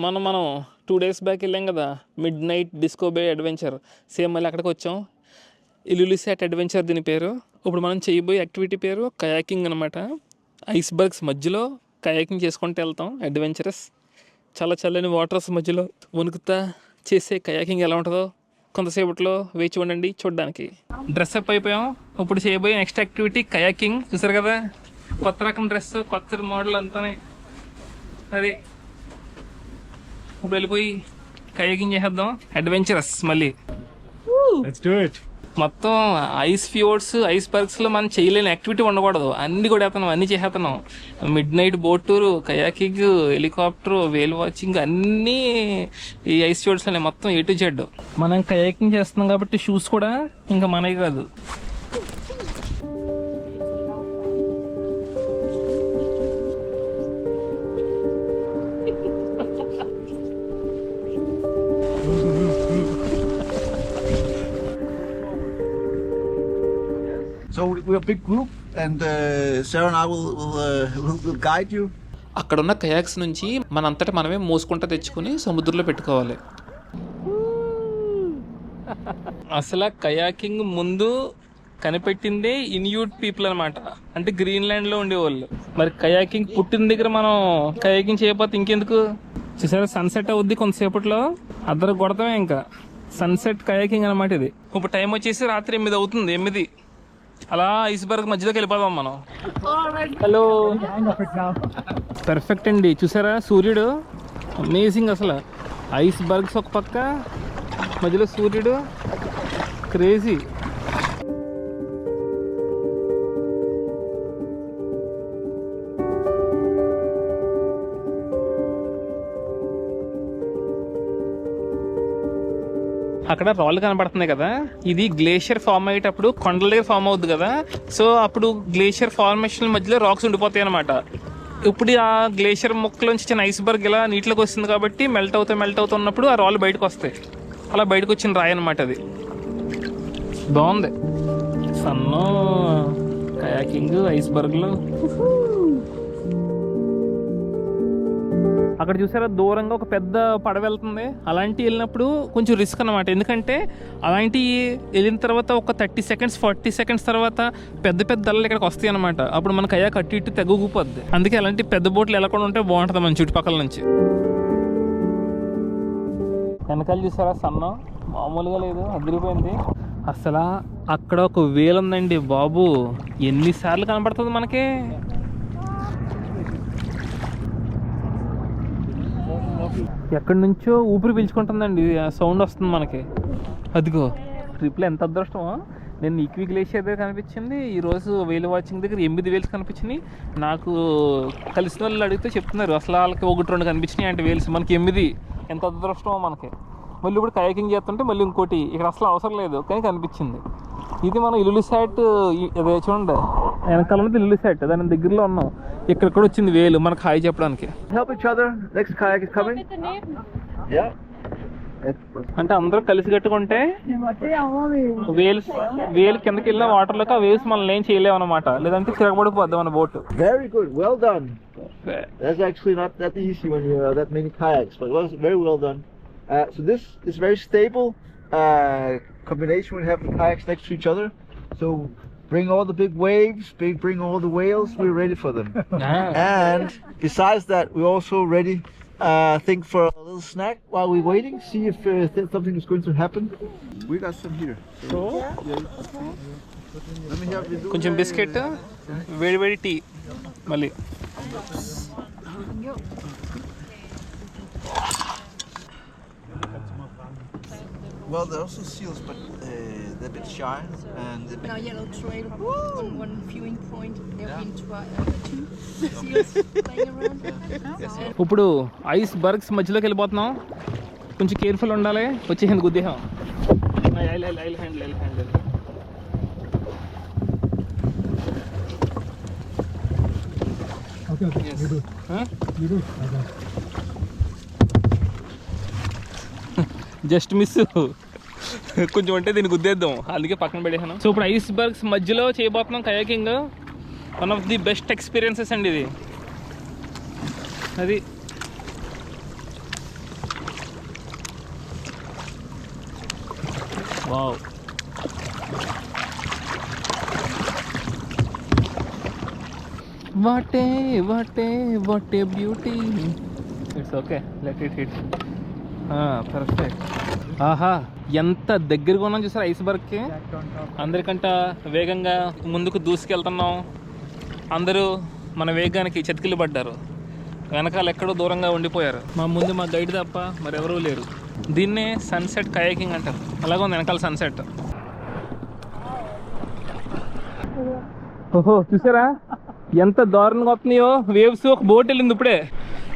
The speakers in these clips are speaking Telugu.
మనం 2 days బ్యాక్ వెళ్ళాం కదా, మిడ్ నైట్ డిస్కో బే అడ్వెంచర్. సేమ్ మళ్ళీ అక్కడికి వచ్చాం. ఇల్లులిసాట్ అడ్వెంచర్ దీని పేరు. ఇప్పుడు మనం చేయబోయే యాక్టివిటీ పేరు కయాకింగ్ అనమాట. ఐస్బర్గ్స్ మధ్యలో కయాకింగ్ చేసుకుంటూ వెళ్తాం. అడ్వెంచరస్, చాలా చల్లని వాటర్స్ మధ్యలో వణుకుతా చేసే కయాకింగ్ ఎలా ఉంటుందో కొంతసేపట్లో వేచి ఉండండి చూడడానికి. డ్రెస్అప్ అయిపోయాం. ఇప్పుడు చేయబోయే నెక్స్ట్ యాక్టివిటీ కయాకింగ్. చూసారు కదా, కొత్త రకం డ్రెస్, కొత్త మోడల్ అంతానే. అది ఇప్పుడు వెళ్ళిపోయి కయాకింగ్ చేసేద్దాం. అడ్వెంచరస్ మళ్ళీ. మొత్తం ఐస్ ఫ్యూర్డ్స్, ఐస్ బర్గ్స్లో మనం చేయలేని యాక్టివిటీ ఉండకూడదు. అన్నీ కూడా అన్నీ చేసేస్తున్నాం. Midnight boat tour, kayaking, helicopter, whale watching అన్నీ ఈ ఐస్ ఫ్యూర్డ్స్లోనే. మొత్తం A to Z. మనం కయాకింగ్ చేస్తున్నాం కాబట్టి షూస్ కూడా ఇంకా మనకి కాదు. So we're a big group, and Sarah and I will guide you. అక్కడున్న కయాక్స్ నుంచి మనంతటా మనమే మోసుకుంటా తెచ్చుకుని సముద్రంలో పెట్టుకోవాలి. అసలు కయాకింగ్ ముందు కనిపెట్టిందే ఇన్యూట్ పీపుల్ అనమాట. అంటే గ్రీన్లాండ్లో ఉండేవాళ్ళు. మరి కయాకింగ్ పుట్టిన దగ్గర మనం కయాకింగ్ చేయకపోతే ఇంకెందుకు? చూసారా, సన్సెట్ అవుద్ది కొంతసేపట్లో, అద్దరు కొడతామే. ఇంకా సన్సెట్ కయాకింగ్ అనమాట ఇది. ఇప్పుడు టైం వచ్చేసి రాత్రి 8 అవుతుంది. 8 అలా ఐస్బర్గ్ మధ్యలోకి వెళ్ళిపోదాం మనం. హలో, పర్ఫెక్ట్ అండి. చూసారా సూర్యుడు, అమేజింగ్. అసలు ఐస్బర్గ్స్ ఒక పక్క, మధ్యలో సూర్యుడు, క్రేజీ. అక్కడ రాళ్ళు కనబడుతున్నాయి కదా, ఇది గ్లేషియర్ ఫామ్ అయ్యేటప్పుడు కొండలే ఫామ్ అవుద్ది కదా. సో అప్పుడు గ్లేషియర్ ఫార్మేషన్ మధ్యలో రాక్స్ ఉండిపోతాయి అనమాట. ఇప్పుడు ఆ గ్లేషియర్ ముక్కలోంచి చిన్న ఐస్బర్గ్ ఇలా నీటిలోకి వస్తుంది కాబట్టి మెల్ట్ అవుతున్నప్పుడు ఆ రాళ్ళు బయటకు వస్తాయి. అలా బయటకు వచ్చిన రాయి అనమాట అది. బాగుంది. సన్ను కయాకింగ్ ఐస్బర్గ్లో. అక్కడ చూసారా దూరంగా ఒక పెద్ద పడవ వెళ్తుంది. అలాంటి వెళ్ళినప్పుడు కొంచెం రిస్క్ అనమాట. ఎందుకంటే అలాంటి వెళ్ళిన తర్వాత ఒక 30 seconds 40 seconds తర్వాత పెద్ద పెద్ద అలలు ఇక్కడికి వస్తాయి అనమాట. అప్పుడు మన కయ్యా కట్టి ఇటు తెగూగిపోద్ది. అందుకే అలాంటి పెద్ద బోట్లు వెళ్ళకుండా ఉంటే బాగుంటుంది మన చుట్టుపక్కల నుంచి. వెనకాల చూసారా సన్న, మామూలుగా లేదు, అదిరిపోయింది అసలు. అక్కడ ఒక వేలు ఉందండి బాబు, ఎన్నిసార్లు కనపడుతుంది మనకి. ఎక్కడి నుంచో ఊపిరి పీల్చుకుంటుందండి, సౌండ్ వస్తుంది మనకి. అదిగో ట్రిప్లో ఎంత అదృష్టమో. నేను ఈక్వి గ్లేషియర్ దగ్గర కనిపించింది, ఈరోజు వేల్ వాచింగ్ దగ్గర 8 వేల్స్ కనిపించినాయి. నాకు కలిసిన వాళ్ళు అడిగితే చెప్తున్నారు అసలు వాళ్ళకి 1-2 కనిపించినాయి అంటే వేల్స్, మనకి 8. ఎంత అదృష్టమో మనకి. మళ్ళీ ఇప్పుడు కయాకింగ్ చేస్తుంటే మళ్ళీ ఇంకోటి ఇక్కడ అసలు అవసరం లేదు కానీ కనిపించింది. ఇది మనం ఇల్లులిసాట్, అదే చూడండి వెనకాల ఉన్నది ఇల్లులిసాట్, దాని దగ్గరలో ఉన్నాం. ఇక్కడ కూడా వచ్చింది వేలు మనకు హాయ్ చెప్పడానికి. Help each other. Next kayak is coming. Yeah. అంటే అందరూ కలిసి కట్టుకుంటే వేలు కిందకి వెళ్ళిన వాటర్లోకి ఆ వేవ్స్ మనల్ని ఏం చేయలేము అనమాట, లేదంటే తిరగబడిపోద్ది మన boat. Very good. Well done. That's actually not that easy when you have that many kayaks, but it was very well done. So this is very stable combination when you have the kayaks next to each other. So bring all the big waves, bring all the whales, we're ready for them. And besides that, we're also ready, think for a little snack while we're waiting, see if something is going to happen. We got some here. So let me have you do కొంచెం బిస్కెట్, వేడి వేడి టీ మళ్ళీ. Well, there are also seals, but they're a bit shy and a bit... Our yellow trail on one viewing point. There have been 2 seals playing around. ఇప్పుడు ఐస్ బర్గ్స్ మధ్యలోకి వెళ్ళిపోతున్నాం. కొంచెం కేర్ఫుల్ ఉండాలి. వచ్చేసింది గుద్దేహం. Just miss. కొంచెం అంటే దీన్ని గుద్దేద్దాం, అందుకే పక్కన పెట్టేసాను. సో ఇప్పుడు ఐస్ బర్గ్స్ మధ్యలో చేయబోతున్నాం kayaking. One of the best experiences అండి ఇది. అది wow. What a beauty. It's okay. Let it hit. Perfect. ఆహా, ఎంత దగ్గరగా ఉన్నాం చూసారు ఐస్బర్గ్కి. అందరికంట వేగంగా ముందుకు దూసుకెళ్తున్నాం. అందరూ మన వేగానికి చతికిలు పడ్డారు. వెనకాల ఎక్కడో దూరంగా ఉండిపోయారు. మా ముందు మా గైడ్ తప్ప మరెవరూ లేరు. దీన్నే సన్సెట్ కయాకింగ్ అంటారు. అలాగే ఉంది వెనకాల సన్సెట్. ఓహో, చూసారా ఎంత దారుణంగా వస్తున్నాయో వేవ్స్. ఒక బోట్ వెళ్ళింది ఇప్పుడే.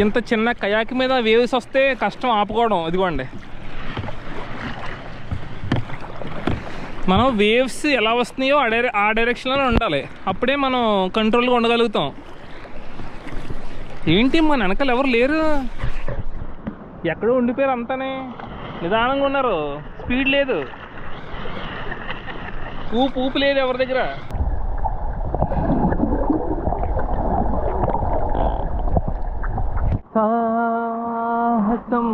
ఇంత చిన్న కయాకి మీద వేవ్స్ వస్తే కష్టం ఆపుకోవడం. ఇదిగోండి, మనం వేవ్స్ ఎలా వస్తున్నాయో ఆ డైరెక్షన్లో ఉండాలి. అప్పుడే మనం కంట్రోల్గా ఉండగలుగుతాం. ఏంటి మన వెనకాల ఎవరు లేరు, ఎక్కడో ఉండిపోయారు. అంతానే నిదానంగా ఉన్నారు. స్పీడ్ లేదు, ఊపు లేదు ఎవరి దగ్గర. సాహసం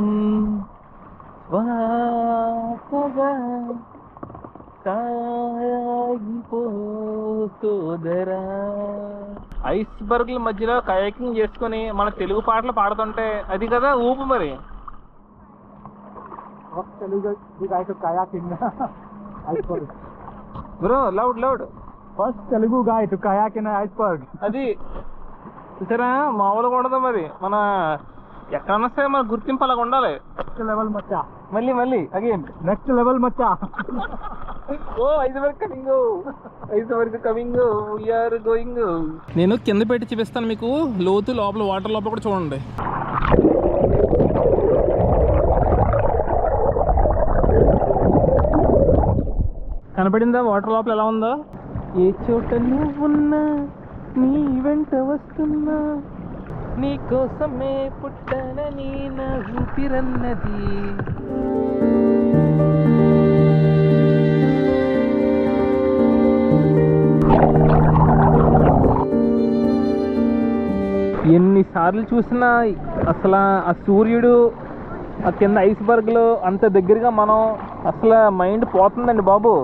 ఐస్బర్గ్ల మధ్యలో కయాకింగ్ చేసుకుని మన తెలుగు పాటలు పాడుతుంటే అది కదా ఊపు. మరి bro, loud first Telugu guy to కయాక్ in iceberg. అది చూసారా, మామూలుగా ఉండదు. మరి మన ఎక్కడన్నా సరే మన గుర్తింపు అలాగ ఉండాలి. నెక్స్ట్ లెవెల్ మచ్చా. మళ్ళీ అగైన్ నెక్స్ట్ లెవెల్ మచ్చా. ఓ ఐస్బర్గ్ కమింగ్, వీఆర్ గోయింగ్. నేను కింద పెట్టి చూపిస్తాను మీకు లోతు. లోపల వాటర్ లోపల కూడా చూడండి. కనపడిందా వాటర్ లోపల ఎలా ఉందో? ఏ చోట నువ్వున్నా నీ వెంట వస్తున్నా, నీ కోసమే పుట్టనని నా ఊపిరన్నది. ఎన్నిసార్లు చూసినా అసలు ఆ సూర్యుడు ఆ కింద ఐస్బర్గ్లో అంత దగ్గరగా మనం అసలు మైండ్ పోతుందండి బాబు.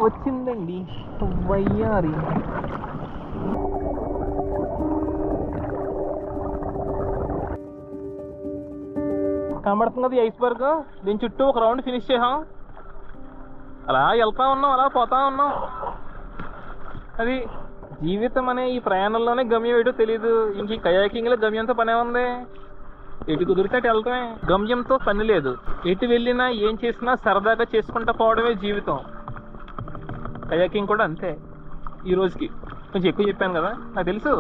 వచ్చిందండి వయ్యారి. కనబడుతుంది కదా ఐస్బర్గ్. దీని చుట్టూ ఒక రౌండ్ ఫినిష్ చేసాం. అలా వెళ్తా ఉన్నాం, అలా పోతా ఉన్నాం. అది జీవితం అనే ఈ ప్రయాణంలోనే గమ్యం ఏటో తెలీదు. ఇంక ఈ కయాకింగ్లో గమ్యంతో పనే ఉంది. ఎటు కుదిరితే అటు వెళ్తామే. గమ్యంతో పని లేదు. ఎటు వెళ్ళినా ఏం చేసినా సరదాగా చేసుకుంటా పోవడమే జీవితం. కయాకింగ్ కూడా అంతే. ఈ రోజుకి కొంచెం ఎక్కువ చెప్పాను కదా, నాకు తెలుసు.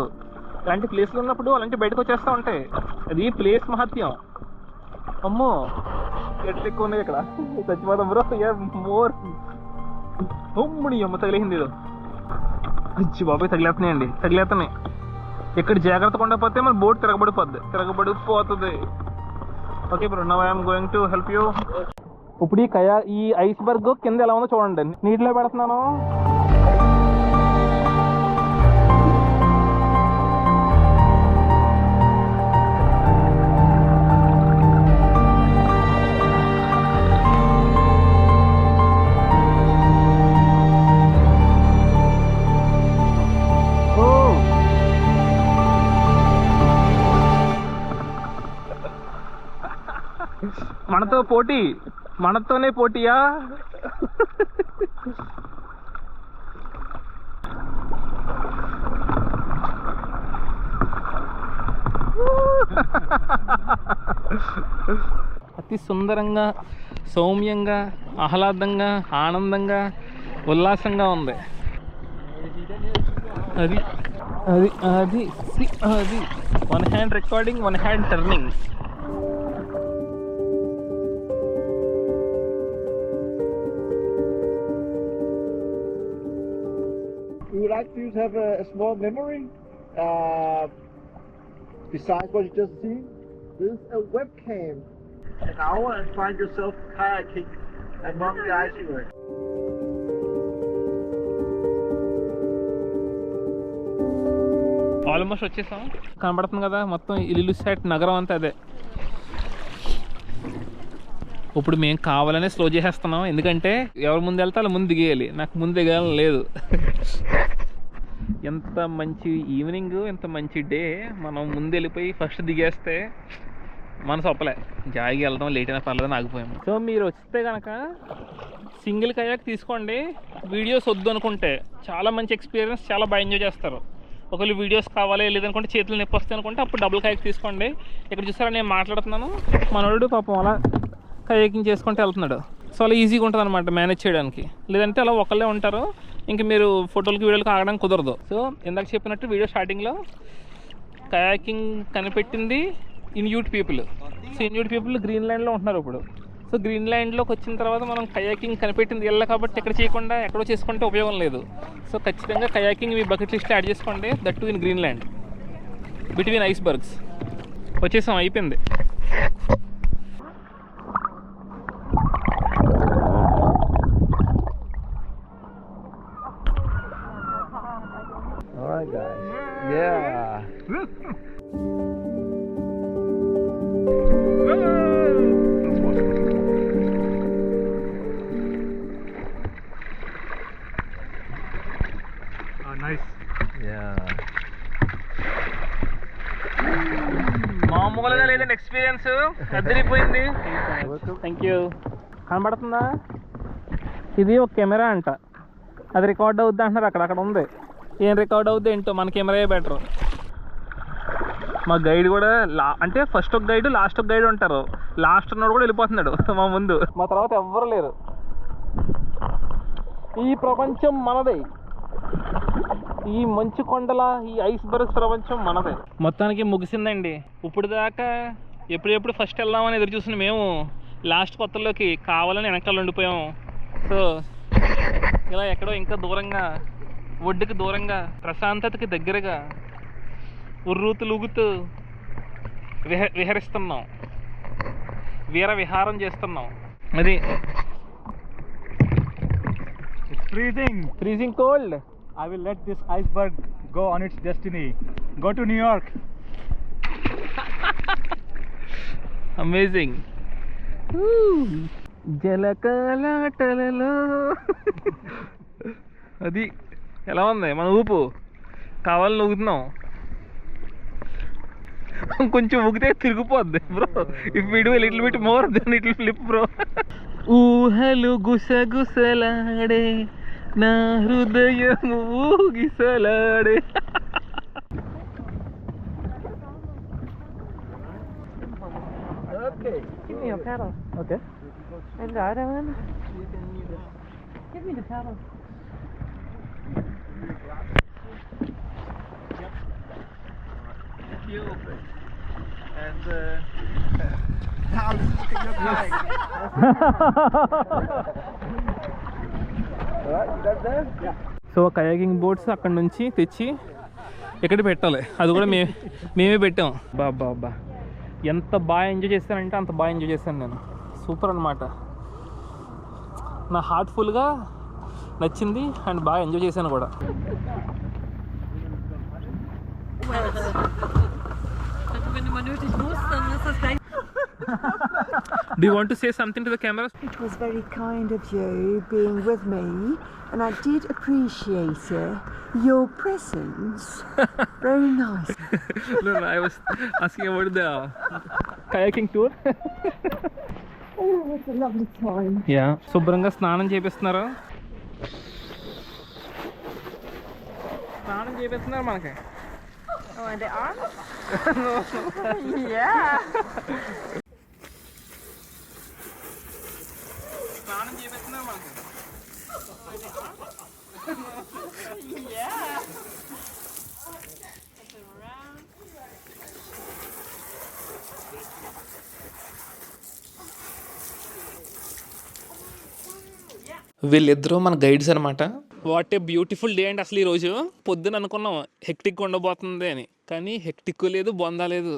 అలాంటి ప్లేస్లు ఉన్నప్పుడు అలాంటి బయటకు వచ్చేస్తూ ఉంటాయి. అది ప్లేస్ మహత్యం. అమ్మో, ఎట్లు ఎక్కువ ఉన్నాయి ఇక్కడ. చచ్చిపోతాం బ్రో. మోర్ ఉమ్ముడి అమ్మ తగిలేసింది. ఏదో అచ్చి బాబాయ్ తగిలేస్తున్నాయండి, తగిలేస్తున్నాయి. ఇక్కడ జాగ్రత్తగా ఉండకపోతే మన బోట్ తిరగబడిపోతుంది. Okay bro, now I'm going to help you. ఇప్పుడు ఈ ఐస్బర్గ్ కింద ఎలా ఉందో చూడండి. నీటిలో పెడుతున్నాను. మనతోనే పోటీయా? అతి సుందరంగా, సౌమ్యంగా, ఆహ్లాదంగా, ఆనందంగా, ఉల్లాసంగా ఉంది. అది అది అది అది one hand recording, one hand turning. We would like you to have a small memory besides what you just seen. This is a webcam. An hour and find yourself kayaking among the icebergs. We almost వచ్చేసాం. కనబడుతుంది కదా మొత్తం ఇల్లులిసాట్ నగరం అంతా అదే. ఇప్పుడు మేము కావాలనే స్లో చేసేస్తున్నాం, ఎందుకంటే ఎవరు ముందు వెళ్తే వాళ్ళ ముందు దిగేయాలి. నాకు ముందు దిగాలని లేదు. ఎంత మంచి ఈవినింగ్, ఎంత మంచి డే. మనం ముందు వెళ్ళిపోయి ఫస్ట్ దిగేస్తే మనసు ఒప్పలే, జాయిగా వెళ్దాం, లేట్ అయినా పర్లేదని ఆగిపోయాము. సో మీరు వస్తే కనుక సింగిల్ కయాక్ తీసుకోండి. వీడియోస్ వద్దు అనుకుంటే చాలా మంచి ఎక్స్పీరియన్స్, చాలా బాగా ఎంజాయ్ చేస్తారు. ఒకవేళ వీడియోస్ కావాలి లేదనుకుంటే చేతులు నొప్పి వస్తాయి అనుకుంటే అప్పుడు డబుల్ కయాక్ తీసుకోండి. ఇక్కడ చూసారా నేను మాట్లాడుతున్నాను, మనోడు పాపం అలా కయాకింగ్ చేసుకుంటూ వెళ్తున్నాడు. సో అలా ఈజీగా ఉంటుంది అనమాట మేనేజ్ చేయడానికి. లేదంటే అలా ఒకళ్ళే ఉంటారు, ఇంక మీరు ఫోటోలకి వీడియోలకి ఆగడానికి కుదరదు. సో ఇందాక చెప్పినట్టు వీడియో స్టార్టింగ్లో కయాకింగ్ కనిపెట్టింది Inuit people. So Inuit people గ్రీన్లాండ్లో ఉంటున్నారు ఇప్పుడు. సో గ్రీన్లాండ్లోకి వచ్చిన తర్వాత మనం కయాకింగ్ కనిపెట్టింది వెళ్ళా కాబట్టి ఎక్కడ చేయకుండా ఎక్కడో చేసుకుంటే ఉపయోగం లేదు. సో ఖచ్చితంగా కయాకింగ్ మీ బకెట్ లిస్ట్లో యాడ్ చేసుకోండి, that to in Greenland between icebergs. వచ్చేసాం, అయిపోయింది. All right, guys. Yeah. Nice. Yeah. మామూలుగా లేదండి ఎక్స్పీరియన్స్, అదిరిపోయింది. Thank you. కనబడుతుందా? ఇది ఒక కెమెరా అంట, అది రికార్డ్ అవుద్ది అంటున్నారు. అక్కడ ఉంది, ఏం రికార్డ్ అవుద్ది ఏంటో, మన కెమెరా బెటర్. మా గైడ్ కూడా అంటే ఫస్ట్ ఒక గైడ్ లాస్ట్ ఒక గైడ్ ఉంటారు. లాస్ట్ ఉన్నోడు కూడా వెళ్ళిపోతున్నాడు మా ముందు, మా తర్వాత ఎవ్వరు లేరు. ఈ ప్రపంచం మనదే, ఈ మంచు కొండల ఈ ఐస్బర్గ్స్ ప్రపంచం మనదే. మొత్తానికి ముగిసిందండి. ఇప్పుడు దాకా ఎప్పుడెప్పుడు ఫస్ట్ వెళ్దామని ఎదురు చూసిన మేము లాస్ట్ కొత్తలోకి కావాలని వెనకాల ఉండిపోయాము. సో ఇలా ఎక్కడో ఇంకా దూరంగా, ఒడ్డుకి దూరంగా, ప్రశాంతతకి దగ్గరగా ఉర్రూతులుగుతూ విహరిస్తున్నాం, వీర విహారం చేస్తున్నాం. అది It's freezing. Freezing cold. I will let this iceberg go on its destiny. Go to New York. Amazing. జలకలాటలలో అది ఎలా ఉంది మన ఊపు? కావాలని ఊగుతున్నాం, కొంచెం ఊగితే తిరిగిపోద్ది bro. If we do little bit more then it will flip bro. ఊహలు గుసగుసలాడే నా హృదయం ఊగిసలాడే. Okay. Give me your paddle. Okay, I've got one. Give me the paddle. And now look at your kayak. All right, you got that? Yeah. So kayaking boats అక్కడ నుంచి తెచ్చి ఇక్కడ పెట్టాలి, అది కూడా మేమే పెట్టాం. బాబా ఎంత బాగా ఎంజాయ్ చేశానంటే అంత బాగా ఎంజాయ్ చేశాను నేను. సూపర్ అనమాట, నా హార్ట్ఫుల్గా నచ్చింది అండ్ బాగా ఎంజాయ్ చేశాను కూడా. Wenn du mal nötig musst, dann ist das gleich. Do you want to say something to the camera? It was very kind of you being with me, and I did appreciate your presence. Very nice. No, I was asking about the kayaking tour. Oh, it's a lovely time. Yeah. శుభ్రంగా స్నానం చేపిస్తున్నారు. స్నానం చేపిస్తున్నారు మనకి. Oh, and the arms? Yeah. స్నానం చేపిస్తున్నారు మనకి. Yeah. వీళ్ళిద్దరూ మన గైడ్స్ అనమాట. వాట్ ఏ బ్యూటిఫుల్ డే అండి అసలు. ఈరోజు పొద్దున అనుకున్నాం హెక్టిక్ ఉండబోతుంది అని, కానీ హెక్టిక్ లేదు, బొందా లేదు,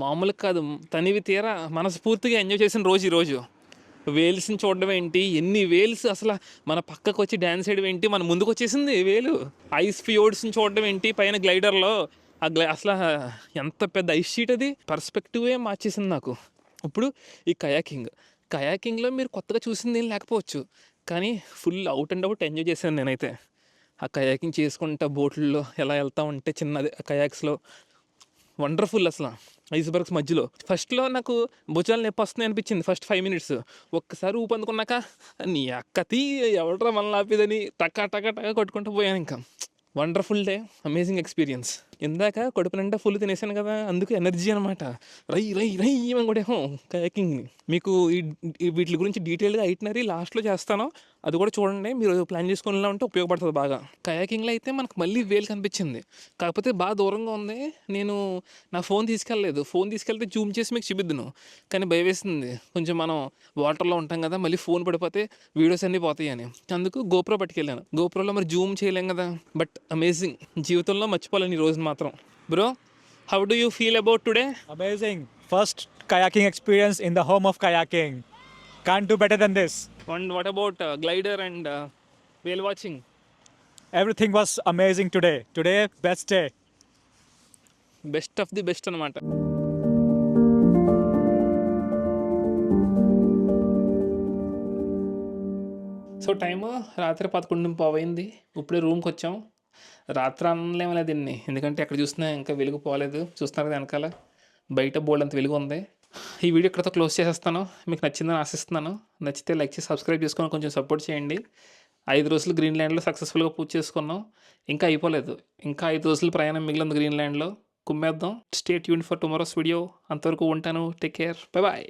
మామూలు కాదు. తనివి తీరా మనస్ఫూర్తిగా ఎంజాయ్ చేసిన రోజు ఈరోజు. వేల్స్ని చూడడం ఏంటి, ఎన్ని వేల్స్ అసలు మన పక్కకు వచ్చి డ్యాన్స్ వేయడం ఏంటి, మన ముందుకు వచ్చేసింది వేలు. ఐస్ ఫియోర్డ్స్ని చూడడం ఏంటి, పైన గ్లైడర్లో అసలు ఎంత పెద్ద ఐస్ షీట్ అది, పర్స్పెక్టివే మార్చేసింది నాకు. ఇప్పుడు ఈ కయాకింగ్లో మీరు కొత్తగా చూసింది ఏం లేకపోవచ్చు, కానీ full out and out enjoy చేశాను నేనైతే. ఆ కయాకింగ్ చేసుకుంటా బోట్లలో ఎలా వెళ్తా ఉంటే చిన్నది కయాక్స్లో వండర్ఫుల్. అసలు ఐస్బర్గ్స్ మధ్యలో ఫస్ట్లో నాకు భుజాలు నొప్పి వస్తున్నాయి అనిపించింది ఫస్ట్ 5 minutes. ఒక్కసారి ఊపందుకున్నాక నీ అక్కతి ఎవడరా మనల్ని ఆపేదని టకా టకా టకా కొట్టుకుంటూ పోయాను. ఇంకా వండర్ఫుల్ డే, అమేజింగ్ ఎక్స్పీరియన్స్. ఇందాక కడుపు నిండా ఫుల్ తినేసాను కదా, అందుకు ఎనర్జీ అనమాట. రై రై రై అని కూడా కయాకింగ్ని మీకు వీటి గురించి డీటెయిల్గా ఐటినరీ లాస్ట్లో చేస్తాను, అది కూడా చూడండి. మీరు ప్లాన్ చేసుకునేలా ఉంటే ఉపయోగపడుతుంది బాగా. కయాకింగ్లో అయితే మనకు మళ్ళీ వేలు కనిపించింది, కాకపోతే బాగా దూరంగా ఉంది. నేను నా ఫోన్ తీసుకెళ్ళలేదు, ఫోన్ తీసుకెళ్తే జూమ్ చేసి మీకు చూపిద్దును, కానీ భయం వేసింది కొంచెం. మనం వాటర్లో ఉంటాం కదా, మళ్ళీ ఫోన్ పడిపోతే వీడియోస్ అన్నీ పోతాయి అని, అందుకు గోప్రో పట్టుకెళ్ళాను. గోప్రోలో మరి జూమ్ చేయలేం కదా, బట్ అమేజింగ్. జీవితంలో మర్చిపోలేని ఈ రోజు మాత్రం. Bro, how do you feel about today? Amazing. First kayaking experience in the home of kayaking. Can't do better than this. And what about glider and whale watching? Everything was amazing today. Today, best day. Best of the best అనమాట. సో టైము రాత్రి 11:15 అయింది. ఇప్పుడే రూమ్కి వచ్చాం. రాత్రి అనలేము లేదు దీన్ని, ఎందుకంటే ఎక్కడ చూసినా ఇంకా వెలుగు పోలేదు. చూస్తున్నారు కదా వెనకాల బయట బోల్డ్ అంత వెలుగు ఉంది. ఈ వీడియో ఇక్కడతో క్లోజ్ చేసేస్తాను. మీకు నచ్చిందని ఆశిస్తున్నాను. నచ్చితే లైక్ చేసి సబ్స్క్రైబ్ చేసుకొని కొంచెం సపోర్ట్ చేయండి. 5 రోజులు గ్రీన్లాండ్లో సక్సెస్ఫుల్గా పూజ చేసుకున్నాం. ఇంకా అయిపోలేదు, ఇంకా 5 రోజులు ప్రయాణం మిగిలింది గ్రీన్లాండ్లో. కుమ్మేద్దాం. Stay tuned for tomorrow's video. అంతవరకు ఉంటాను. Take care. Bye bye.